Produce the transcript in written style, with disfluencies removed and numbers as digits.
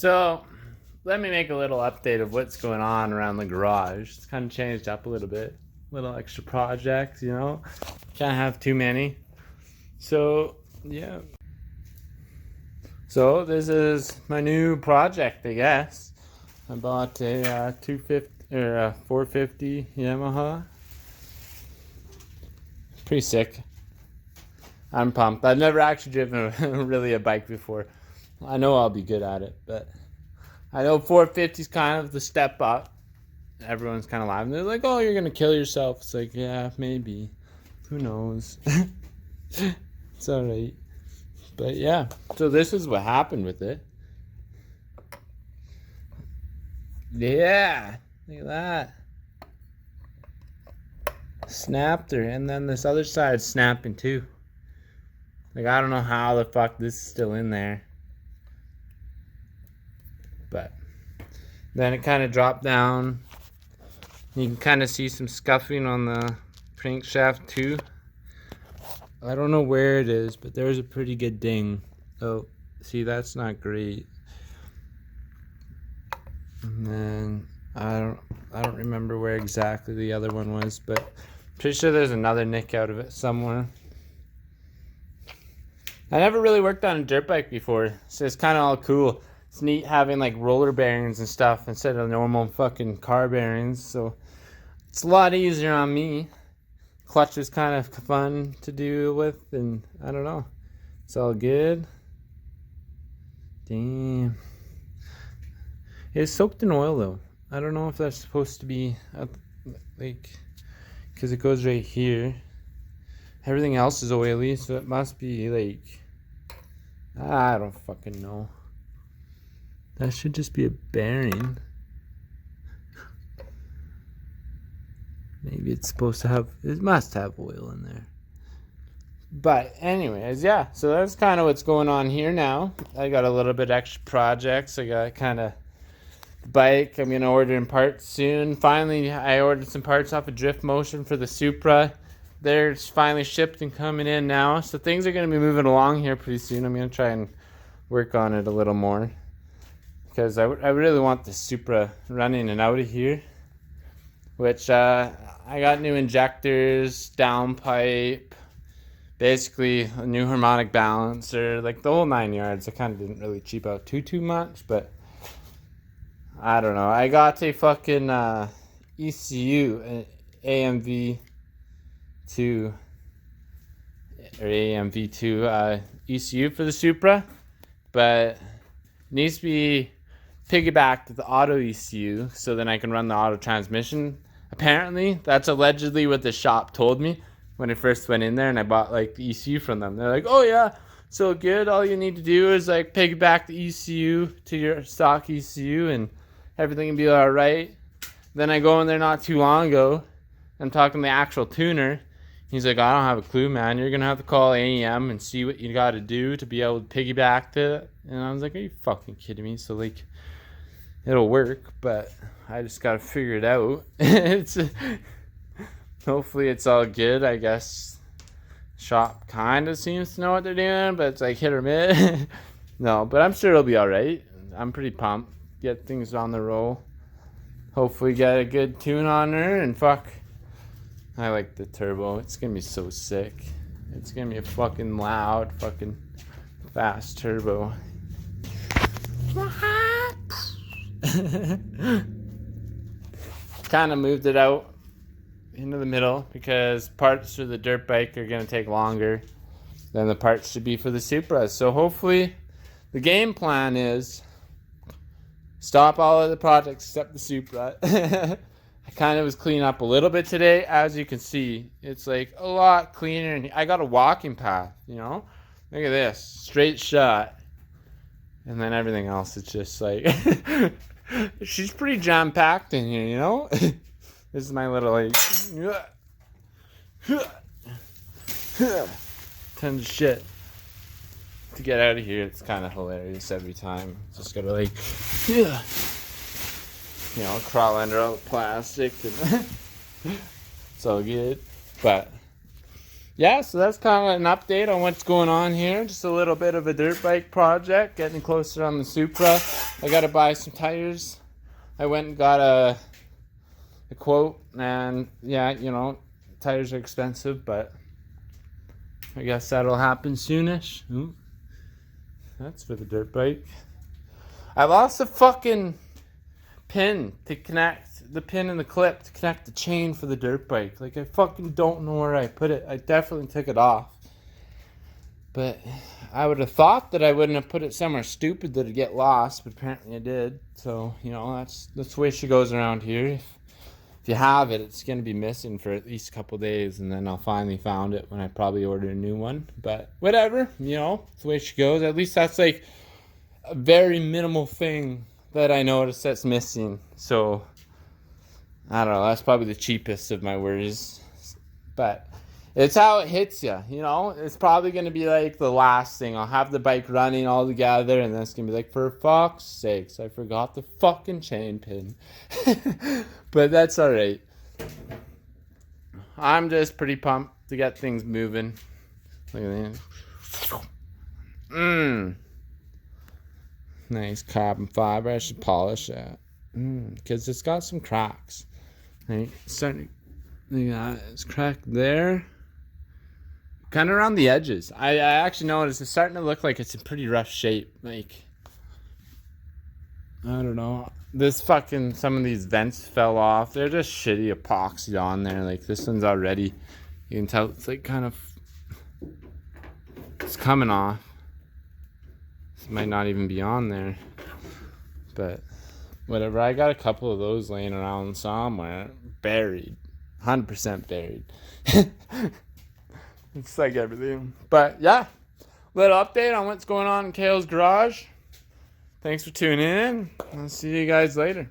So, let me make a little update of what's going on around the garage. It's kind of changed up a little bit. Little extra projects, you know? Can't have too many. So, yeah. So, this is my new project, I guess. I bought a 450 Yamaha. Pretty sick. I'm pumped. I've never actually driven really a bike before. I know I'll be good at it, but I know 450 is kind of the step up. Everyone's kind of laughing. They're like, "Oh, you're gonna kill yourself." It's like, yeah, maybe. Who knows? It's alright. But yeah, so this is what happened with it. Yeah, look at that. Snapped her, and then this other side's snapping too. Like, I don't know how the fuck this is still in there. But then it kind of dropped down. You can kind of see some scuffing on the crankshaft too. I don't know where it is, but there's a pretty good ding. Oh, see, that's not great. And then I don't remember where exactly the other one was, but pretty sure there's another nick out of it somewhere. I never really worked on a dirt bike before, so it's kind of all cool. It's neat having like roller bearings and stuff instead of normal fucking car bearings, so it's a lot easier on me. Clutch is kind of fun to do with, and I don't know. It's all good. Damn. It's soaked in oil though. I don't know if that's supposed to be like, because it goes right here. Everything else is oily, so it must be like, I don't fucking know. That should just be a bearing. Maybe it's supposed to have, it must have oil in there. But anyways, yeah, so that's kind of what's going on here now. I got a little bit extra projects. I got kind of the bike. I'm going to order in parts soon. Finally, I ordered some parts off of Drift Motion for the Supra. They're finally shipped and coming in now. So things are going to be moving along here pretty soon. I'm going to try and work on it a little more, because I really want the Supra running and out of here. Which, I got new injectors, downpipe, basically a new harmonic balancer, like the whole 9 yards. I kind of didn't really cheap out too much, but I don't know. I got a fucking ECU, an AMV2 or AMV2 ECU for the Supra, but it needs to be piggybacked to the auto ECU so then I can run the auto transmission. Apparently, that's allegedly what the shop told me when I first went in there and I bought like the ECU from them. They're like, "Oh yeah, so good. All you need to do is like piggyback the ECU to your stock ECU and everything will be all right." Then I go in there not too long ago. I'm talking to the actual tuner. He's like, "I don't have a clue, man. You're gonna have to call AEM and see what you got to do to be able to piggyback to it." And I was like, "Are you fucking kidding me?" So like, it'll work, but I just gotta figure it out. Hopefully it's all good. I guess shop kind of seems to know what they're doing, but it's like hit or miss. No, but I'm sure it'll be all right. I'm pretty pumped. Get things on the roll. Hopefully get a good tune on her, and fuck, I like the turbo. It's gonna be so sick. It's gonna be a fucking loud, fucking fast turbo. Kind of moved it out into the middle because parts for the dirt bike are going to take longer than the parts should be for the Supra. So hopefully the game plan is stop all of the projects except the Supra. I kind of was cleaning up a little bit today. As you can see, it's like a lot cleaner. And I got a walking path, you know? Look at this. Straight shot. And then everything else is just like... She's pretty jam-packed in here, you know? This is my little, like... tons of shit. To get out of here, it's kind of hilarious every time. Just gotta, like... you know, crawl under all the plastic. And it's all good. But... yeah, so that's kind of an update on what's going on here. Just a little bit of a dirt bike project, getting closer on the Supra. I gotta buy some tires. I went and got a quote, and yeah, you know, tires are expensive, but I guess that'll happen soonish. Ooh, that's for the dirt bike. I lost the fucking pin to connect, the pin and the clip to connect the chain for the dirt bike. Like, I fucking don't know where I put it. I definitely took it off. But I would have thought that I wouldn't have put it somewhere stupid that it'd get lost, but apparently I did. So, you know, that's the way she goes around here. If you have it, it's going to be missing for at least a couple days, and then I'll finally found it when I probably order a new one. But whatever, you know, it's the way she goes. At least that's like a very minimal thing that I noticed that's missing. So, I don't know, that's probably the cheapest of my worries. But it's how it hits you, you know? It's probably going to be like the last thing. I'll have the bike running all together, and then it's going to be like, for fuck's sakes, I forgot the fucking chain pin. But that's all right. I'm just pretty pumped to get things moving. Look at that. Nice carbon fiber. I should polish that. Because it's got some cracks. Right? Starting, look at that. It's cracked there. Kind of around the edges. I actually noticed it's starting to look like it's in pretty rough shape. Like, I don't know. This fucking, some of these vents fell off. They're just shitty epoxy on there. Like, this one's already, you can tell it's like kind of, it's coming off. This might not even be on there. But whatever. I got a couple of those laying around somewhere. Buried. 100% buried. It's like everything. But yeah, little update on what's going on in Kales' garage. Thanks for tuning in. I'll see you guys later.